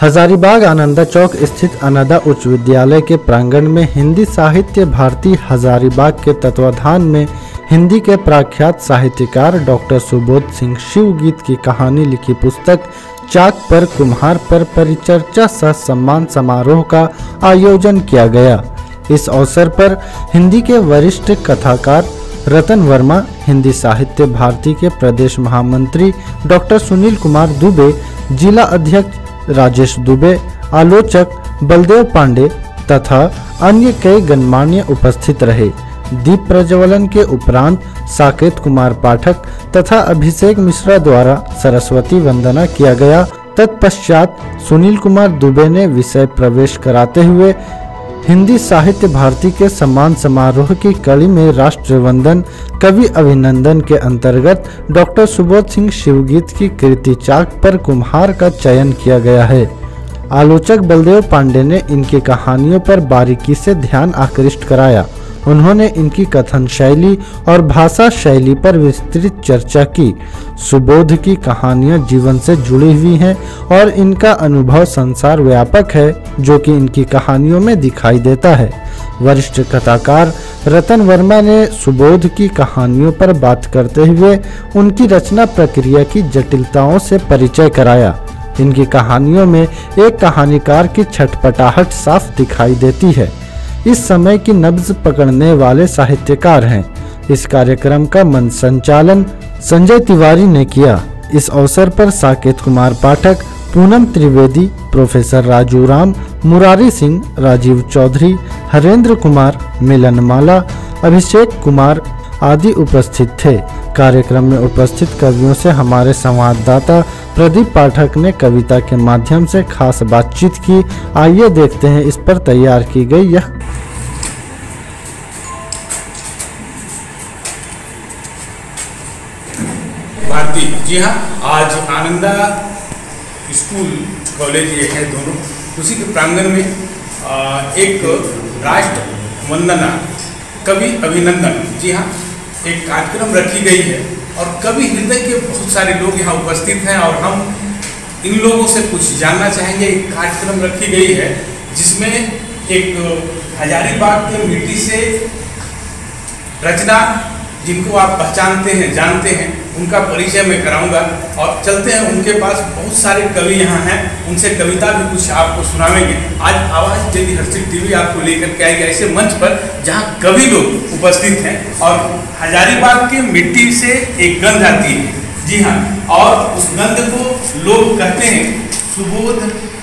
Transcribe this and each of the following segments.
हजारीबाग आनंदा चौक स्थित अनादा उच्च विद्यालय के प्रांगण में हिंदी साहित्य भारती हजारीबाग के तत्वाधान में हिंदी के प्रख्यात साहित्यकार डॉक्टर सुबोध सिंह शिवगीत की कहानी लिखी पुस्तक चाक पर कुम्हार पर परिचर्चा सह सम्मान समारोह का आयोजन किया गया। इस अवसर पर हिंदी के वरिष्ठ कथाकार रतन वर्मा, हिंदी साहित्य भारती के प्रदेश महामंत्री डॉक्टर सुनील कुमार दुबे, जिला अध्यक्ष राजेश दुबे, आलोचक बलदेव पांडे तथा अन्य कई गणमान्य उपस्थित रहे। दीप प्रज्वलन के उपरांत साकेत कुमार पाठक तथा अभिषेक मिश्रा द्वारा सरस्वती वंदना किया गया। तत्पश्चात सुनील कुमार दुबे ने विषय प्रवेश कराते हुए हिंदी साहित्य भारती के सम्मान समारोह की कड़ी में राष्ट्रवंदन कवि अभिनंदन के अंतर्गत डॉक्टर सुबोध सिंह शिवगीत की कृति चाक पर कुम्हार का चयन किया गया है। आलोचक बलदेव पांडे ने इनकी कहानियों पर बारीकी से ध्यान आकृष्ट कराया। उन्होंने इनकी कथन शैली और भाषा शैली पर विस्तृत चर्चा की। सुबोध की कहानियां जीवन से जुड़ी हुई हैं और इनका अनुभव संसार व्यापक है, जो कि इनकी कहानियों में दिखाई देता है। वरिष्ठ कथाकार रतन वर्मा ने सुबोध की कहानियों पर बात करते हुए उनकी रचना प्रक्रिया की जटिलताओं से परिचय कराया। इनकी कहानियों में एक कहानीकार की छटपटाहट साफ दिखाई देती है। इस समय की नब्ज पकड़ने वाले साहित्यकार हैं। इस कार्यक्रम का मंच संचालन संजय तिवारी ने किया। इस अवसर पर साकेत कुमार पाठक, पूनम त्रिवेदी, प्रोफेसर राजू राम, मुरारी सिंह, राजीव चौधरी, हरेंद्र कुमार, मिलन माला, अभिषेक कुमार आदि उपस्थित थे। कार्यक्रम में उपस्थित कवियों से हमारे संवाददाता प्रदीप पाठक ने कविता के माध्यम से खास बातचीत की। आइए देखते हैं इस पर तैयार की गई यह। भारती, जी हाँ, आज आनंदा स्कूल कॉलेज ये है दोनों, उसी के प्रांगण में एक राष्ट्र वंदना कवि अभिनंदन, जी हाँ, एक कार्यक्रम रखी गई है और कवि हृदय के बहुत सारे लोग यहाँ उपस्थित हैं और हम इन लोगों से कुछ जानना चाहेंगे। एक कार्यक्रम रखी गई है जिसमें एक हजारीबाग के मिट्टी से रचना, जिनको आप पहचानते हैं, जानते हैं, उनका परिचय मैं कराऊंगा और चलते हैं उनके पास। बहुत सारे कवि यहाँ हैं, उनसे कविता भी कुछ आपको सुनावेंगे। आज आवाज़ यदि हर्षित टीवी आपको लेकर के आएगी ऐसे मंच पर जहाँ कवि लोग उपस्थित हैं और हजारीबाग के मिट्टी से एक गंध आती है, जी हाँ, और उस गंध को लोग कहते हैं सुबोध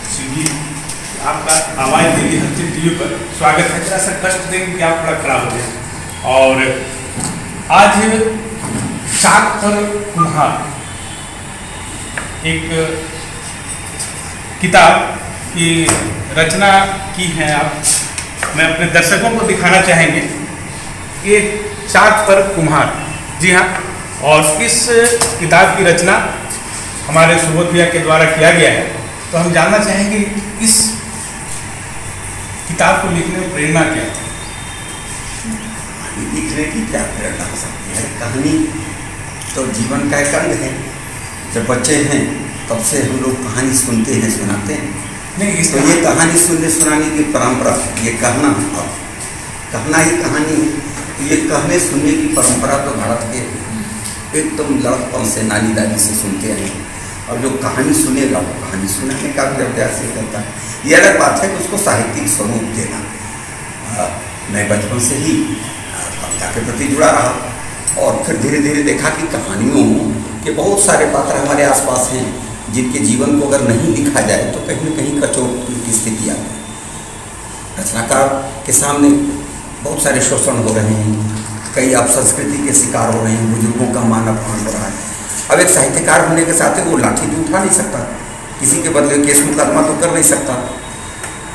सिंह। आपका आवाज़ देगी हर्षित टीवी पर स्वागत है। थोड़ा सा कष्ट देंगे कि आप थोड़ा खराब हो जाए। और आज चाक पर कुम्हार एक किताब की रचना की है आप, मैं अपने दर्शकों को दिखाना चाहेंगे कि चाक पर कुम्हार, जी हाँ, और इस किताब की रचना हमारे सुबोध भैया के द्वारा किया गया है। तो हम जानना चाहेंगे इस किताब को लिखने में प्रेरणा क्या थी? लिखने की क्या प्रेरणा हो सकती है? कहानी तो जीवन का एक अंग है। जब बच्चे हैं तब से हम लोग कहानी सुनते हैं, सुनाते हैं। नहीं, तो ये कहानी सुनने सुनाने की परंपरा, ये कहना और कहना ही कहानी है। तो ये कहने सुनने की परंपरा तो भारत के एकदम लड़कपन से नानी दादी से सुनते हैं। और जो कहानी सुनेगा वो कहानी सुनाने का भी अभ्यास ही करता है। ये अलग बात है कि उसको साहित्यिक स्वरूप देना। मैं बचपन से ही कविता के प्रति जुड़ा रहा और फिर धीरे धीरे देखा कि कहानियों के बहुत सारे पात्र हमारे आसपास हैं जिनके जीवन को अगर नहीं लिखा जाए तो कहीं न कहीं कचोट की स्थिति आती है। रचनाकार के सामने बहुत सारे शोषण हो रहे हैं, कई अब संस्कृति के शिकार हो रहे हैं, बुजुर्गों का मान अपमान हो रहा है। अब एक साहित्यकार होने के साथ वो लाठी भी उठा नहीं सकता, किसी के बदले केस मुकदमा तो कर नहीं सकता।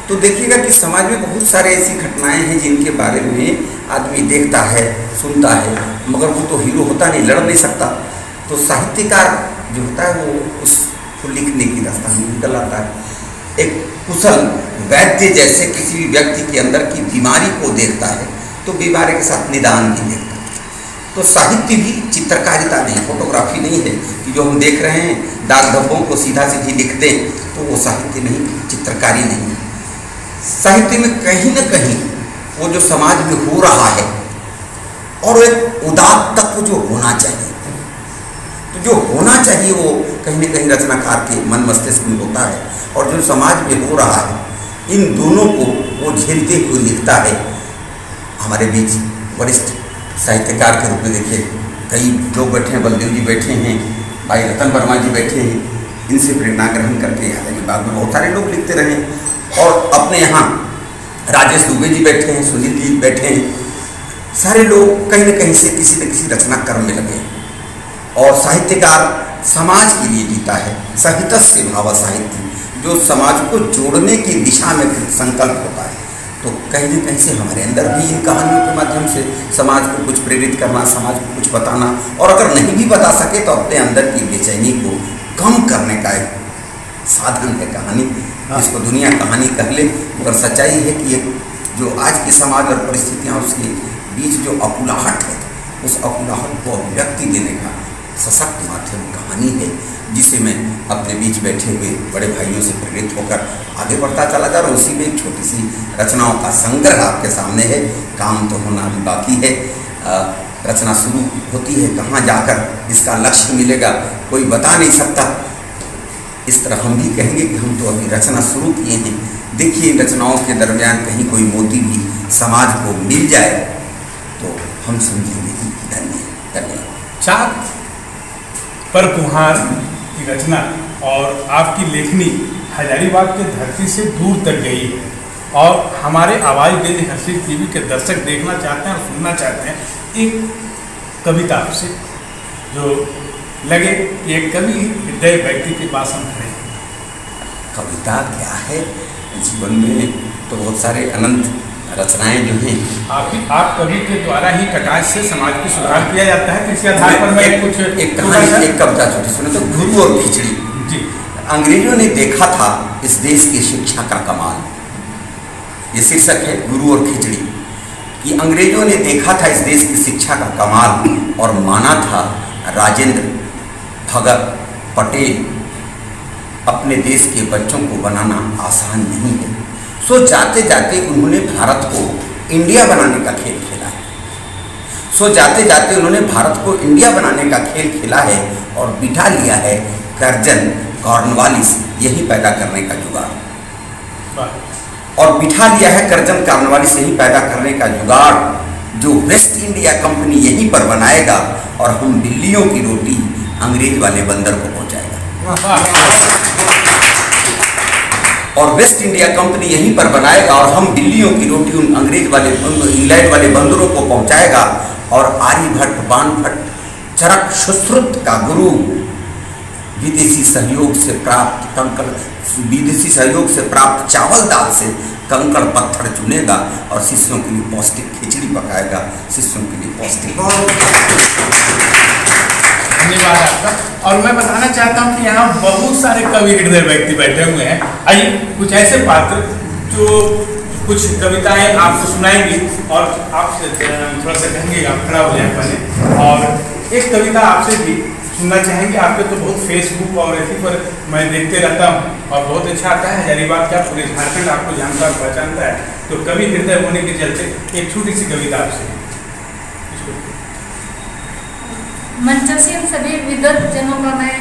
तो देखिएगा कि समाज में बहुत सारे ऐसी घटनाएं हैं जिनके बारे में आदमी देखता है, सुनता है, मगर वो तो हीरो होता नहीं, लड़ नहीं सकता। तो साहित्यकार जो होता है वो उसको लिखने की रास्ता में निकल आता है। एक कुशल वैद्य जैसे किसी भी व्यक्ति के अंदर की बीमारी को देखता है तो बीमारी के साथ निदान भी देखता है। तो साहित्य भी चित्रकारिता नहीं, फोटोग्राफी नहीं है कि जो हम देख रहे हैं डाक धब्बों को सीधा सीधी लिख दें, तो वो साहित्य नहीं, चित्रकारी नहीं। साहित्य में कहीं न कहीं वो जो समाज में हो रहा है और एक उदात्त तत्व जो होना चाहिए, तो जो होना चाहिए वो कहीं न कहीं रचनाकार के मन मस्तिष्क में होता है, और जो समाज में हो रहा है इन दोनों को वो झेलते हुए लिखता है। हमारे बीच वरिष्ठ साहित्यकार के रूप में देखिए कई लोग बैठे हैं, बलदेव जी बैठे हैं, भाई रतन वर्मा जी बैठे हैं, इनसे प्रेरणा ग्रहण करके हालांकि बाद में बहुत सारे लोग लिखते रहे, और अपने यहाँ राजेश दुबे जी बैठे हैं, सुनील जी बैठे हैं, सारे लोग कहीं न कहीं से किसी न किसी रचना कर्म में लगे हैं। और साहित्यकार समाज के लिए जीता है, साहित्यस्य भाव साहित्य, जो समाज को जोड़ने की दिशा में संकल्प होता है। तो कहीं न कहीं से हमारे अंदर भी इन कहानियों के माध्यम से समाज को कुछ प्रेरित करना, समाज को कुछ बताना, और अगर नहीं भी बता सके तो अपने अंदर की बेचैनी को कम करने का एक साधन है कहानी। इसको दुनिया कहानी कह ले, मगर सच्चाई है कि एक जो आज के समाज और परिस्थितियाँ उसके बीच जो अकुलाहट है, उस अकुलाहट को अभिव्यक्ति देने का सशक्त माध्यम कहानी है, जिसे मैं अपने बीच बैठे हुए बड़े भाइयों से प्रेरित होकर आगे बढ़ता चला जा रहा हूँ। उसी में एक छोटी सी रचनाओं का संग्रह आपके सामने है। काम तो होना भी बाकी है, रचना शुरू होती है, कहाँ जाकर इसका लक्ष्य मिलेगा कोई बता नहीं सकता। इस तरह हम भी कहेंगे कि हम तो अभी रचना शुरू किए हैं, देखिए इन रचनाओं के दरमियान कहीं कोई मोती भी समाज को मिल जाए तो हम समझेंगे कि धन्य। चाक पर कुम्हार की रचना और आपकी लेखनी हजारीबाग के धरती से दूर तक गई है, और हमारे आवाज़ देने हंसी टीवी के दर्शक देखना चाहते हैं और सुनना चाहते हैं एक कविता आपसे, जो लगे कि एक कवि हृदय व्यक्ति के पास हम खड़े हैं। कविता क्या है, जीवन में तो बहुत सारे अनंत रचनाएं जो हैं आप कवि के द्वारा ही कटाक्ष से समाज की सुधार किया जाता है। किसी आधार पर मैं एक कहानी, एक कविता छोटी सुने तो, गुरु और खिचड़ी जी। अंग्रेजों ने देखा था इस देश की शिक्षा का कमाल, ये शीर्षक है गुरु और खिचड़ी, कि अंग्रेजों ने देखा था इस देश की शिक्षा का कमाल और माना था राजेंद्र भगत पटेल अपने देश के बच्चों को बनाना आसान नहीं है। सो जाते जाते उन्होंने भारत को इंडिया बनाने का खेल खेला है। सो जाते जाते उन्होंने भारत को इंडिया बनाने का खेल खेला है और बिठा लिया है कर्जन कॉर्नवालिस यही पैदा करने का जुगाड़, और बिठा लिया है कर्जन कॉर्नवालिस यही पैदा करने का जुगाड़, जो वेस्ट इंडिया कंपनी यहीं पर बनाएगा और हम बिल्लियों की रोटी अंग्रेज वाले बंदर को पहुंचाएगा। और वेस्ट इंडिया कंपनी यहीं पर बनाएगा और हम दिल्लियों की रोटी उन अंग्रेज वाले इंग्लैंड वाले बंदरों को पहुंचाएगा। और आर्यभट्ट बाणभट्ट चरक सुश्रुत का गुरु विदेशी सहयोग से प्राप्त चावल दाल से कंकड़ पत्थर चुनेगा और शिष्यों के लिए पौष्टिक खिचड़ी पकाएगा, शिष्यों के लिए पौष्टिक। धन्यवाद आपका। और मैं बताना चाहता हूँ कि यहाँ बहुत सारे कवि हृदय व्यक्ति बैठे हुए हैं। आइए कुछ ऐसे पात्र जो कुछ कविताएं आपको सुनाएंगे और आपसे थोड़ा सा कहेंगे आप खड़ा हो जाए पहले, और एक कविता आपसे भी सुनना चाहेंगे। आपके तो बहुत फेसबुक और ऐसी पर मैं देखते रहता हूँ और बहुत अच्छा आता है। हजारीबाग क्या पूरे झारखंड आपको जानता और पहचानता है, तो कवि हृदय होने के चलते एक छोटी सी कविता आपसे। मंचस्थ सभी विद्वत जनों का मैं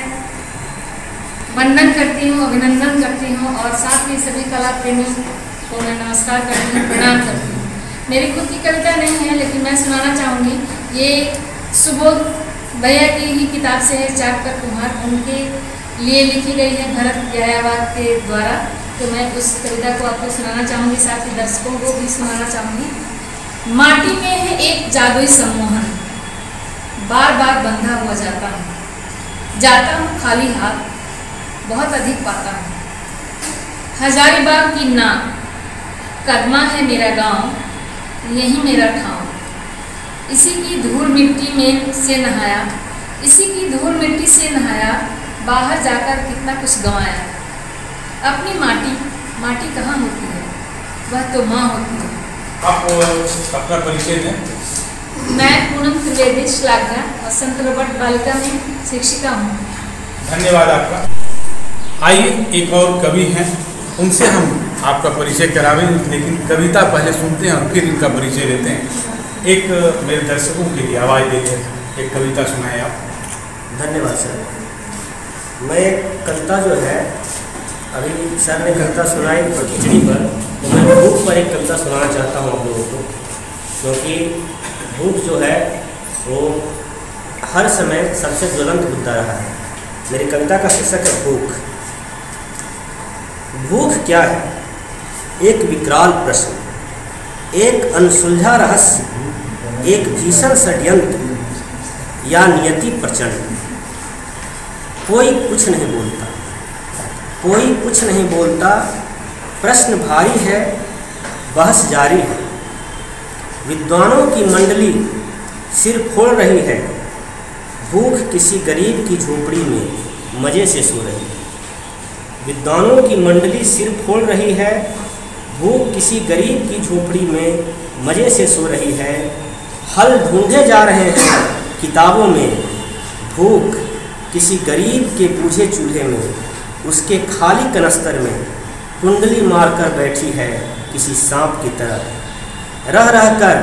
वंदन करती हूँ, अभिनंदन करती हूँ, और साथ ही सभी कला प्रेमियों को मैं नमस्कार करती हूँ, प्रणाम करती हूँ। मेरी खुद की कविता नहीं है, लेकिन मैं सुनाना चाहूँगी। ये सुबोध भैया की ही किताब से है, चाक पर कुम्हार, उनके लिए लिखी गई है भरत हजारीबाग के द्वारा। तो मैं उस कविता को आपको सुनाना चाहूँगी, साथ ही दर्शकों को भी सुनाना चाहूँगी। माटी में है एक जादुई सम्मोहन, बार बार बंधा हुआ जाता हूँ खाली हाथ, बहुत अधिक पाता हूँ। हजारीबाग की नाक, कदमा है मेरा गांव, यही मेरा ठाव। इसी की धूल मिट्टी में से नहाया, इसी की धूल मिट्टी से नहाया, बाहर जाकर कितना कुछ गंवाया। अपनी माटी कहाँ होती है, वह तो माँ होती है। आप अपना परिचय दें। मैं पूनम त्रिवेदी श्लाघा और संत रॉबर्ट बालिका में शिक्षिका हूँ। धन्यवाद आपका। आइए एक और कवि हैं, उनसे हम आपका परिचय करावें, लेकिन कविता पहले सुनते हैं और फिर इनका परिचय देते हैं। एक मेरे दर्शकों के लिए आवाज़ देते हैं, एक कविता सुनाएं आप। धन्यवाद सर। मैं एक कविता जो है, अभी सर ने कविता सुनाई खिचड़ी पर, तो मैं भूख पर एक कविता सुनाना चाहता हूँ आप लोगों को, क्योंकि भूख जो है वो हर समय सबसे ज्वलंत मुद्दा रहा है। मेरी कविता का शीर्षक है भूख। भूख क्या है? एक विकराल प्रश्न, एक अनसुलझा रहस्य, एक भीषण षड्यंत्र या नियति प्रचंड। कोई कुछ नहीं बोलता, कोई कुछ नहीं बोलता, प्रश्न भारी है, बहस जारी है। विद्वानों की मंडली सिर फोड़ रही है, भूख किसी गरीब की झोपड़ी में मज़े से सो रही है। विद्वानों की मंडली सिर फोड़ रही है, भूख किसी गरीब की झोपड़ी में मज़े से सो रही है। हल ढूंढे जा रहे हैं किताबों में, भूख किसी गरीब के बूझे चूल्हे में, उसके खाली कनस्तर में कुंडली मारकर बैठी है किसी सांप की तरह। रह रह कर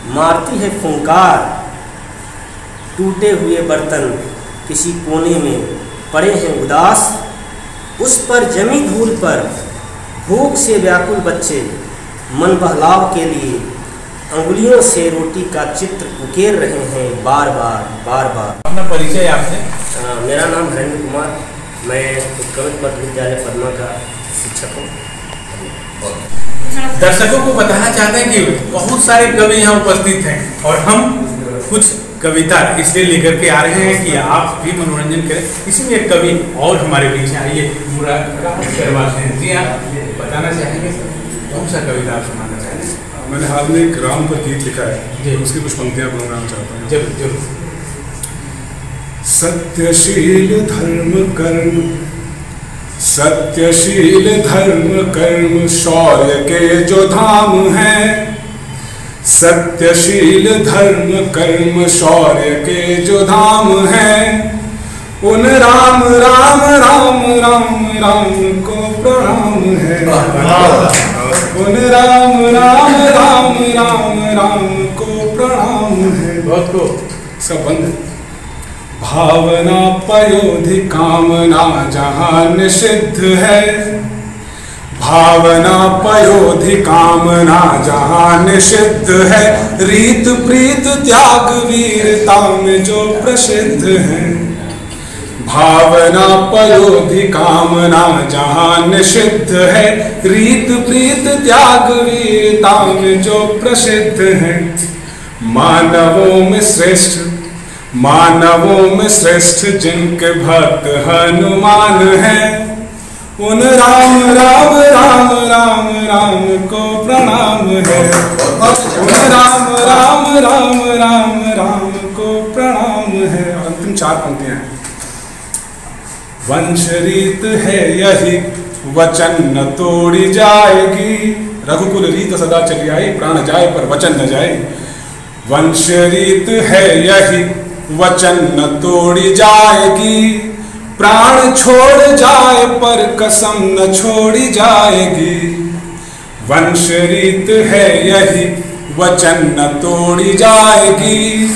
मारती है फुंकार, टूटे हुए बर्तन किसी कोने में पड़े हैं उदास। उस पर जमी धूल पर भूख से व्याकुल बच्चे मन बहलाव के लिए अंगुलियों से रोटी का चित्र उकेर रहे हैं बार बार बार बार। अपना परिचय आपसे। मेरा नाम हरेंद्र कुमार, मैं उत्क्रमित मध्य विद्यालय पद्मा का शिक्षक हूँ। दर्शकों को बताना चाहते हैं कि बहुत सारे कवि यहाँ उपस्थित हैं और हम कुछ कविता इसलिए लेकर के आ रहे हैं कि आप भी मनोरंजन करें। इसी में एक कवि और हमारे बीच आइए, मुराद शर्मा हैं जी। आप बताना चाहेंगे कौन सा कविता आप सुनाना चाहेंगे? मैंने हाल में एक राम पर गीत लिखा है, उसकी कुछ पंक्तियाँ बनाना चाहता हूँ। जरूर जरूर। सत्यशील धर्म कर्म, सत्यशील धर्म कर्म शौर्य के जो धाम हैं। सत्यशील धर्म कर्म शौर्य के जो धाम हैं, उन राम राम राम राम राम को प्रणाम है। उन राम राम राम राम राम को प्रणाम है। बहुत को संबंध। भावना पयोधि कामना जहाँ निषिद्ध है, भावना पयोधि कामना जहाँ निषिद्ध है। रीत प्रीत त्याग वीरता में जो प्रसिद्ध है। भावना पयोधि कामना जहाँ निषिद्ध है, रीत प्रीत त्याग वीरता में जो प्रसिद्ध है। मानवों में श्रेष्ठ, मानवों में श्रेष्ठ जिनके भक्त हनुमान हैं, उन राम राम राम राम राम को प्रणाम है। उन राम राम राम राम राम को प्रणाम है। अंतिम चार पंक्तियां हैं। वंश रीत है यही वचन न तोड़ी जाएगी, रघुकुल रीत सदा चली आई, प्राण जाए पर वचन न जाए। वंश रीत है यही वचन न तोड़ी जाएगी, प्राण छोड़ जाए पर कसम न छोड़ी जाएगी। वंश रीत है यही वचन न तोड़ी जाएगी,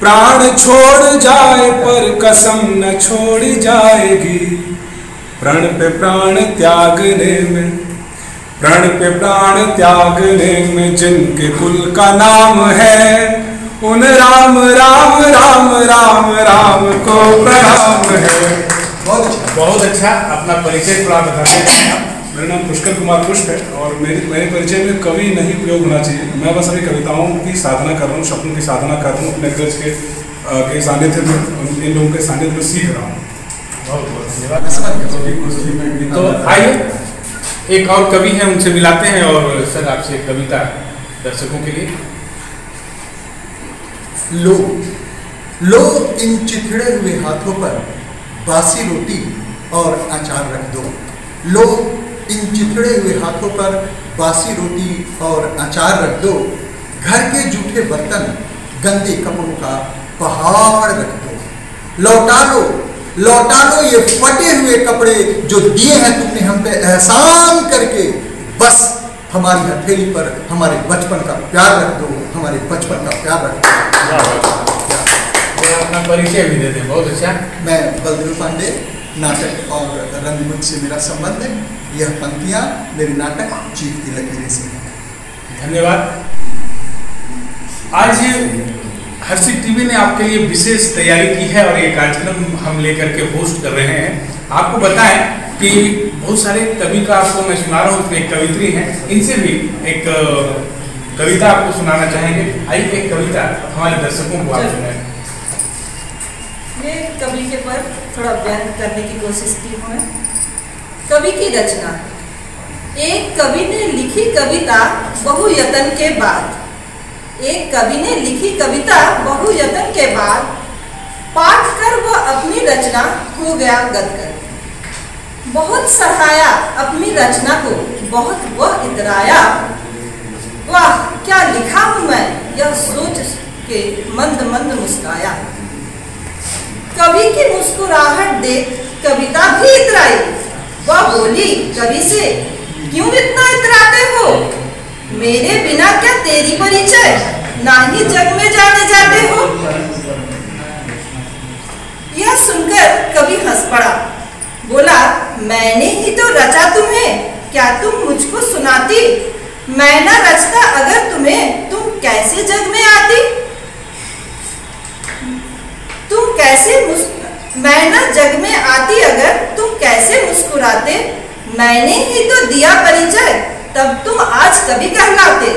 प्राण छोड़ जाए पर कसम न छोड़ी जाएगी। प्रण पे प्राण त्यागने में, प्रण पे प्राण त्यागने में जिनके कुल का नाम है, उन राम राम राम राम राम को प्रणाम है। बहुत अच्छा। अपना परिचय थोड़ा बताते हैं आप। मेरा नाम पुष्कर कुमार पुष्प है और मेरे परिचय में कवि नहीं प्रयोग होना चाहिए। मैं बस अभी कविताओं की साधना कर रहा हूँ, शब्दों की साधना कर रहा हूँ, अपने अग्रज के सानिध्य में, इन लोगों के सानिध्य में सीख रहा हूँ। बहुत बहुत धन्यवाद। तो आइए एक और कवि हैं, उनसे मिलाते हैं और सर आपसे कविता दर्शकों के लिए। लो लो इन चिथड़े हुए हाथों पर बासी रोटी और अचार रख दो। लो इन चिथड़े हुए हाथों पर बासी रोटी और अचार रख दो। घर के जूठे बर्तन गंदे कपड़ों का पहाड़ रख दो, लौटा लो ये फटे हुए कपड़े जो दिए हैं तुमने हम पे एहसान करके। बस हमारी हथेली पर हमारे बचपन का प्यार रख दो, हमारे बचपन का प्यार रख दो। अपना परिचय भी दे दें। बहुत अच्छा। मैं बलदेव पांडे, नाटक और रंगमंच से मेरा संबंध है। यह पंक्तियाँ मेरे नाटक चीख की लकीरें से हैं। धन्यवाद। आज हर्षित टीवी ने आपके लिए विशेष तैयारी की है और ये कार्यक्रम हम लेकर के होस्ट कर रहे हैं। आपको बताएं कि बहुत सारे कवि का आपको मैं सुना रहा हूँ, एक कवित्री हैं, इनसे भी एक कविता आपको सुनाना चाहेंगे। आइए एक कविता हमारे दर्शकों को आप सुनाएं। ये कवि के पर थोड़ा बयान करने की कोशिश की हूँ। कवि की रचना। एक कवि ने लिखी कविता बहु यतन के बाद, एक कवि ने लिखी कविता बहु यतन के बाद, पाठ कर वह अपनी रचना हो गया गदगद। बहुत सराहाया अपनी रचना को, बहुत वह इतराया, वाह क्या लिखा हूँ मैं, यह सोच के मंद मंद मुस्काया। कवि की मुस्कुराहट देख कविता भी इतराई, वह बोली कवि से क्यों इतना इतराते हो, मेरे बिना क्या तेरी परिचय, ना ही जग में जाने जाते हो। यह सुनकर कवि हंस पड़ा, बोला मैंने ही तो रचा तुम्हें, क्या तुम मुझको सुनाती, मैं ना रचता अगर तुम्हें, तुम कैसे जग में आती। तुम कैसे मैं ना जग में आती अगर, तुम कैसे मुस्कुराते, मैंने ही तो दिया परिचय, तब तुम आज कवि कहलाते।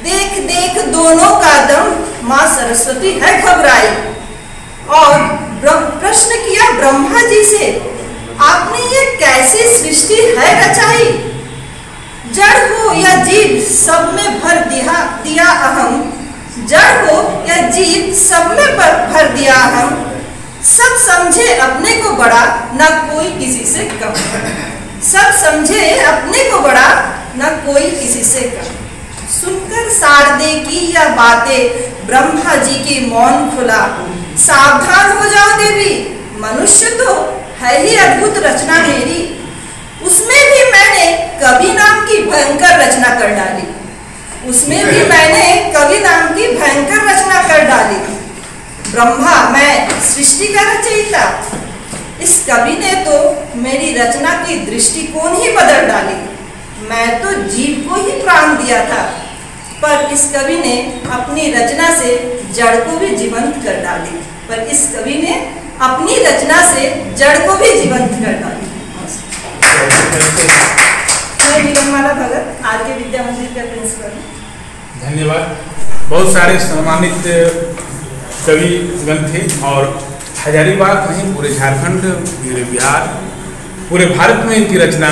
देख देख दोनों का दम, माँ सरस्वती है घबराई, और प्रश्न किया ब्रह्मा जी से, आपने ये कैसी सृष्टि है रचाई, जड़ हो या जीव सब में भर दिया अहम, जड़ हो या जीव सब में भर दिया अहम, सब समझे अपने को बड़ा ना कोई किसी से कम, सब समझे अपने को बड़ा ना कोई किसी से कम। सुनकर शारदे की यह बातें ब्रह्मा जी की मौन खुला, सावधान हो जाओ देवी, मनुष्य तो है ही अद्भुत रचना मेरी, उसमें भी मैंने कवि नाम की भयंकर रचना कर डाली, उसमें भी मैंने कवि नाम की भयंकर रचना कर डाली। ब्रह्मा मैं सृष्टि का रचयिता, इस कवि ने तो मेरी रचना की दृष्टिकोण ही बदल डाली, मैं तो जीव को ही प्राण दिया था, पर इस कवि ने अपनी रचना से जड़ को भी जीवंत कर डाली, पर इस कवि ने अपनी रचना से जड़ को भी जीवंत कर डाली। मैं नीलममाला भगत, आरके विद्या मंदिर का प्रिंसिपल हूँ। धन्यवाद। बहुत सारे सम्मानित कवि गण थे और हजारीबाग नहीं पूरे झारखंड, पूरे बिहार, पूरे भारत में इनकी रचना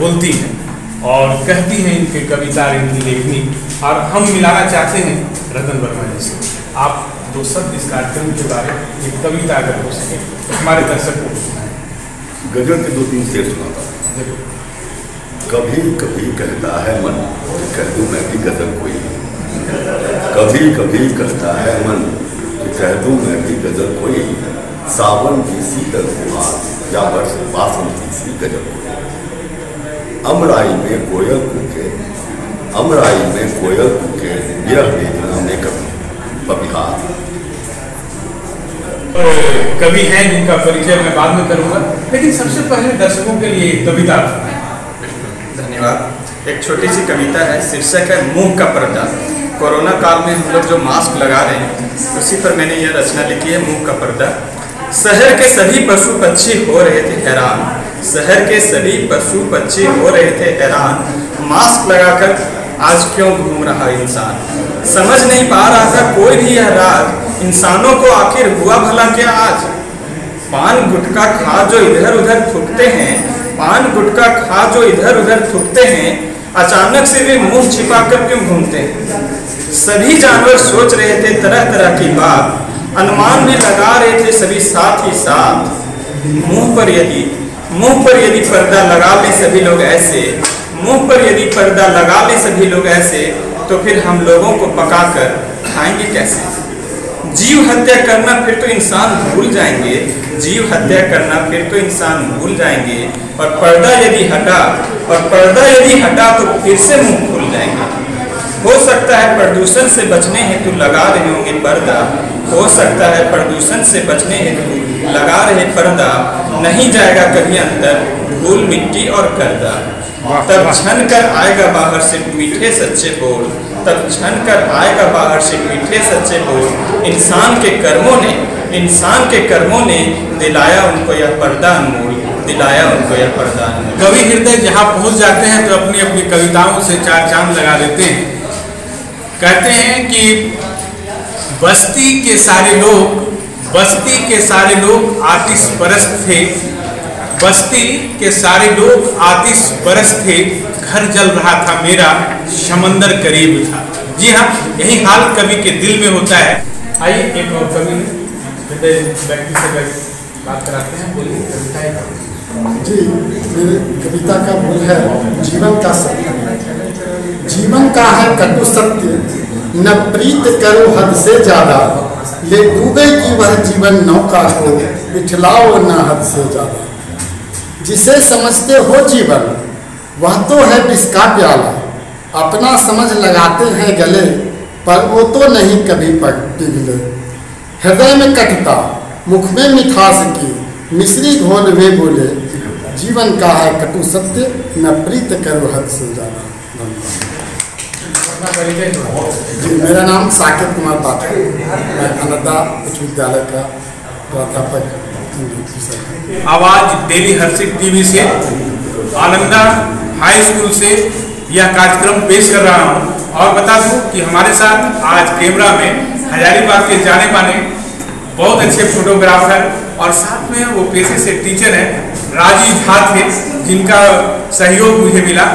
बोलती है और कहती हैं इनके कविता, इनकी लेखनी, और हम मिलाना चाहते हैं रतन वर्मा जी से। आप दो शब्द इस कार्यक्रम के बारे में एक कविता अगर हो सके तो हमारे दर्शकों को सुनाएं। गजल के 2-3 शेर सुनाता हूँ। कभी कभी कहता है मन, कह दूँ मैं भी गजल कोई, कभी कभी कहता है मन, कह दूँ मैं भी गजल कोई, सावन की शीतल फुहार या वर्ष बासंती सी गजल कोई। अमराई में कोयल कूके, अमराई में कोयल कूके, विरह वेदना में कभी बबिहार। कवि हैं जिनका परिचय मैं बाद में करूंगा, लेकिन सबसे पहले दर्शकों के लिए कविता। धन्यवाद। एक छोटी सी कविता है, शीर्षक है मुंह का पर्दा। कोरोना काल में हम लोग जो मास्क लगा रहे हैं उसी पर मैंने यह रचना लिखी है, मुंह का पर्दा। शहर के सभी पशु पक्षी हो रहे थे हैरान, शहर के सभी पशु पक्षी हो रहे थे हैरान, मास्क लगाकर आज क्यों घूम रहा इंसान, समझ नहीं पा रहा था कोई भी यह राज, इंसानों को आखिर हुआ भला क्या आज। पान गुटखा खा जो इधर उधर थूकते हैं, पान गुटखा खा जो इधर उधर थूकते हैं, अचानक से वे मुंह छिपाकर क्यों घूमते हैं। सभी जानवर सोच रहे थे तरह तरह की बात, अनुमान भी लगा रहे थे सभी साथ ही साथ। मुंह पर यदि पर्दा लगा ले सभी लोग ऐसे, मुंह पर यदि पर्दा लगा ले सभी लोग ऐसे, तो फिर हम लोगों को पकाकर खाएंगे कैसे? जीव हत्या करना फिर तो इंसान भूल जाएंगे, जीव हत्या करना फिर तो इंसान भूल जाएंगे, और पर्दा यदि हटा तो फिर से मुंह खुल जाएंगे। हो सकता है प्रदूषण से बचने हेतु लगा रहे होंगे पर्दा, हो सकता है प्रदूषण से बचने हेतु लगा रहे पर्दा, नहीं जाएगा कभी अंतर धूल मिट्टी और गर्दा। तब छन कर आएगा बाहर से मीठे सच्चे बोल, तब छन कर आएगा बाहर से मीठे सच्चे बोल। इंसान के कर्मों ने दिलाया उनको यह पर्दा अनमोल, दिलाया उनको यह पर्दा अनमोल। कवि हृदय जहाँ पहुँच जाते हैं तो अपनी अपनी कविताओं से चार चांद लगा देते हैं। कहते हैं कि बस्ती के सारे लोग आतिश परस्त थे, बस्ती के सारे लोग आतिश परस्त थे, घर जल रहा था मेरा, समंदर करीब था। जी हाँ, यही हाल कवि के दिल में होता है। आइए एक और कवि व्यक्ति से बात कराते हैं। बोलिए कविता जी, मेरी कविता का मूल है जीवन का सत्य। जीवन का है कटु सत्य, न प्रीत करो हद से ज्यादा, ले डूबे की वह जीवन नौका हो, बिठलाओ न हद से ज्यादा। जिसे समझते हो जीवन वह तो है विष का प्याला, अपना समझ लगाते हैं गले, पर वो तो नहीं कभी पिघले। हृदय में कटुता मुख में मिठास की, मिश्री घोल वे बोले, जीवन का है कटु सत्य, न प्रीत करो हद से ज्यादा। जी, मेरा नाम साकेत कुमार पाठक, मैं अनंदा उच्च विद्यालय का प्राध्यापक। आवाज डेली हर्षित टीवी से, आनंदा हाई स्कूल से यह कार्यक्रम पेश कर रहा हूँ। और बता दूँ कि हमारे साथ आज कैमरा में हजारीबाग के जाने माने बहुत अच्छे फोटोग्राफर और साथ में वो पेशे से टीचर हैं राजीव झा थे, जिनका सहयोग मुझे मिला।